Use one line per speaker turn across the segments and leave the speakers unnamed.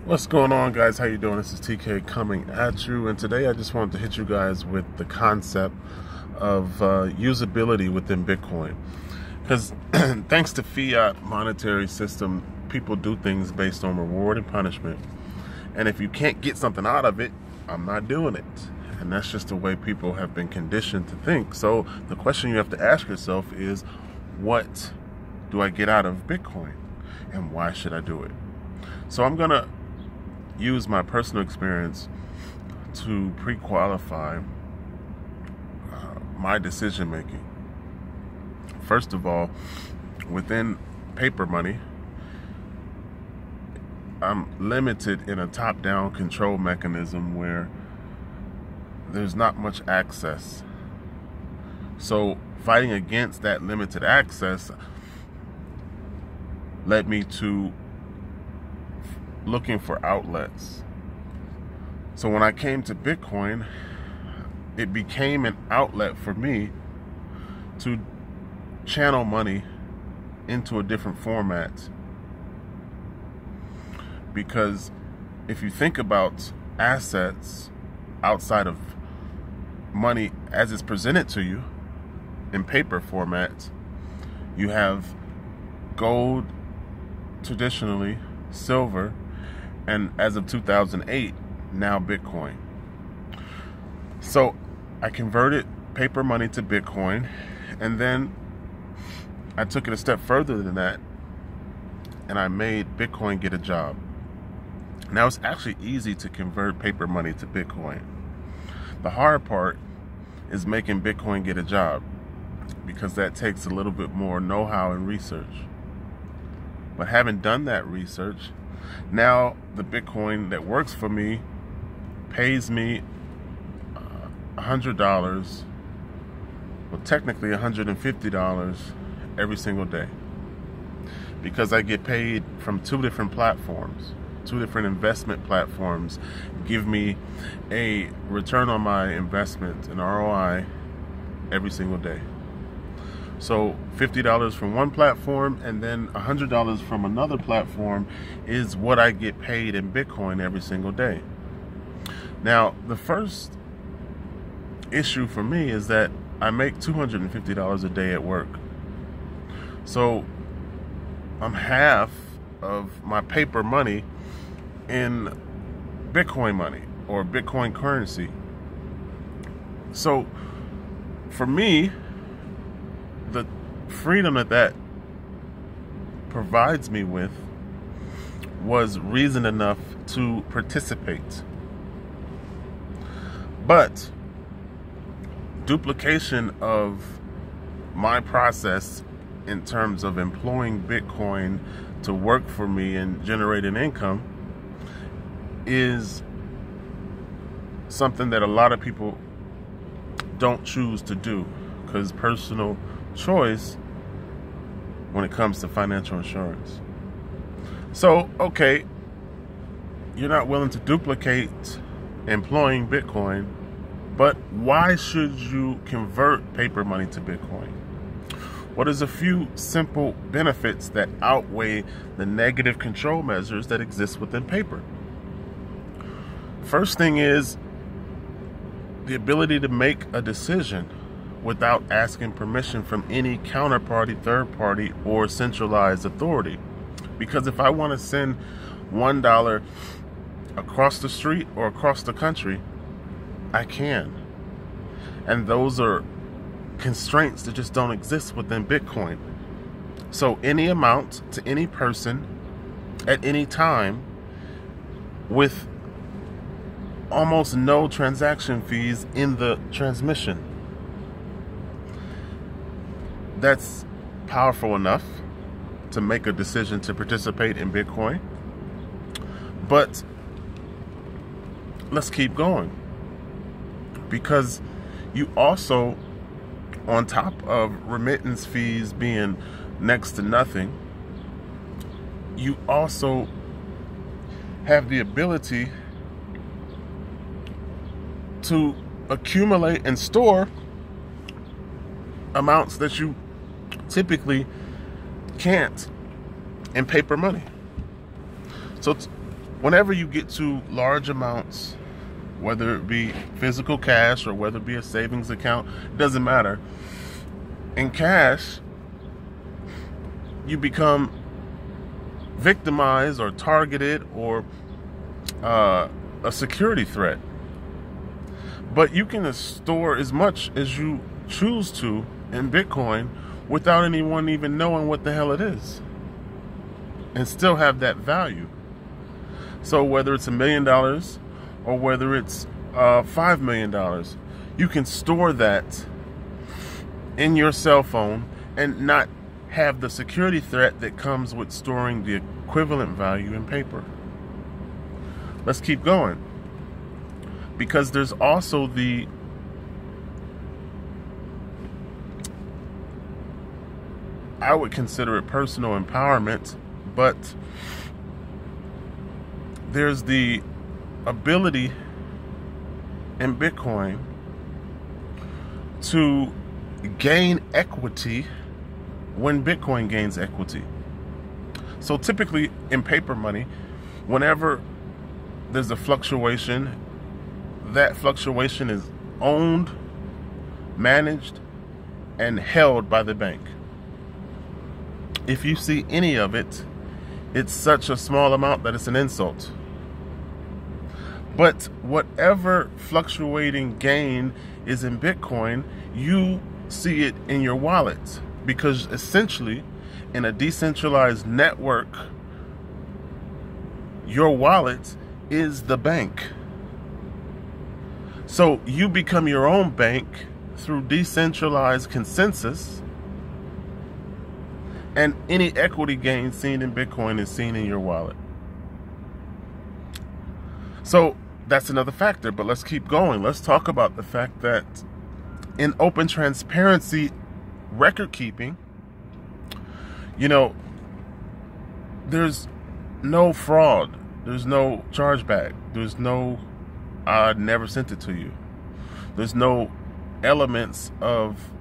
What's going on, guys? How you doing? This is TK coming at you, and today I just wanted to hit you guys with the concept of usability within Bitcoin. Because thanks to fiat monetary system, people do things based on reward and punishment. And if you can't get something out of it, I'm not doing it. And that's just the way people have been conditioned to think. So the question you have to ask yourself is, what do I get out of Bitcoin? And why should I do it? So I'm going to use my personal experience to pre-qualify my decision making. First of all, within paper money, I'm limited in a top-down control mechanism where there's not much access. So fighting against that limited access led me to looking for outlets. So when I came to Bitcoin, it became an outlet for me to channel money into a different format. Because if you think about assets outside of money as it's presented to you in paper format, you have gold, traditionally silver, and as of 2008, now Bitcoin. So I converted paper money to Bitcoin, and then I took it a step further than that, and I made Bitcoin get a job. Now it's actually easy to convert paper money to Bitcoin. The hard part is making Bitcoin get a job, because that takes a little bit more know-how and research. But having done that research, now the Bitcoin that works for me pays me $100, well, technically $150 every single day, because I get paid from two different platforms. Two different investment platforms give me a return on my investment, an ROI, every single day. So $50 from one platform and then $100 from another platform is what I get paid in Bitcoin every single day. Now, the first issue for me is that I make $250 a day at work. So I'm half of my paper money in Bitcoin money or Bitcoin currency. So for me, the freedom that provides me with was reason enough to participate. But duplication of my process in terms of employing Bitcoin to work for me and generate an income is something that a lot of people don't choose to do, because personal choice when it comes to financial insurance. So, okay, you're not willing to duplicate employing Bitcoin, but why should you convert paper money to Bitcoin? Well, there's a few simple benefits that outweigh the negative control measures that exist within paper. First thing is the ability to make a decision without asking permission from any counterparty, third party, or centralized authority. Because if I want to send $1 across the street or across the country, I can. And those are constraints that just don't exist within Bitcoin. So any amount to any person at any time with almost no transaction fees in the transmission. That's powerful enough to make a decision to participate in Bitcoin. But let's keep going, because you also, on top of remittance fees being next to nothing, you also have the ability to accumulate and store amounts that you typically can't in paper money. So Whenever you get to large amounts, whether it be physical cash or whether it be a savings account, it doesn't matter. In cash, you become victimized or targeted or a security threat. But you can store as much as you choose to in Bitcoin without anyone even knowing what the hell it is, and still have that value. So whether it's $1 million or whether it's $5 million, you can store that in your cell phone and not have the security threat that comes with storing the equivalent value in paper. Let's keep going, because there's also I would consider it personal empowerment, but there's the ability in Bitcoin to gain equity when Bitcoin gains equity. So typically in paper money, whenever there's a fluctuation, that fluctuation is owned, managed, and held by the bank. If you see any of it, it's such a small amount that it's an insult. But whatever fluctuating gain is in Bitcoin, you see it in your wallet, because essentially in a decentralized network, your wallet is the bank. So you become your own bank through decentralized consensus, and any equity gain seen in Bitcoin is seen in your wallet. So that's another factor, but let's keep going. Let's talk about the fact that in open transparency record keeping, there's no fraud, there's no chargeback, there's no I never sent it to you, there's no elements of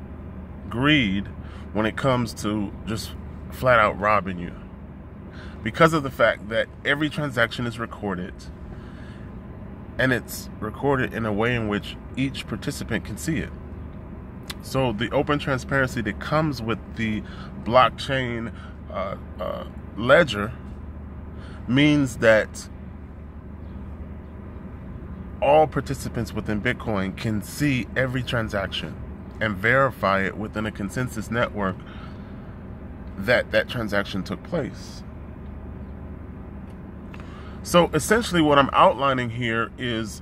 greed when it comes to just flat out robbing you, because of the fact that every transaction is recorded, and it's recorded in a way in which each participant can see it. So the open transparency that comes with the blockchain ledger means that all participants within Bitcoin can see every transaction and verify it within a consensus network that that transaction took place. So essentially what I'm outlining here is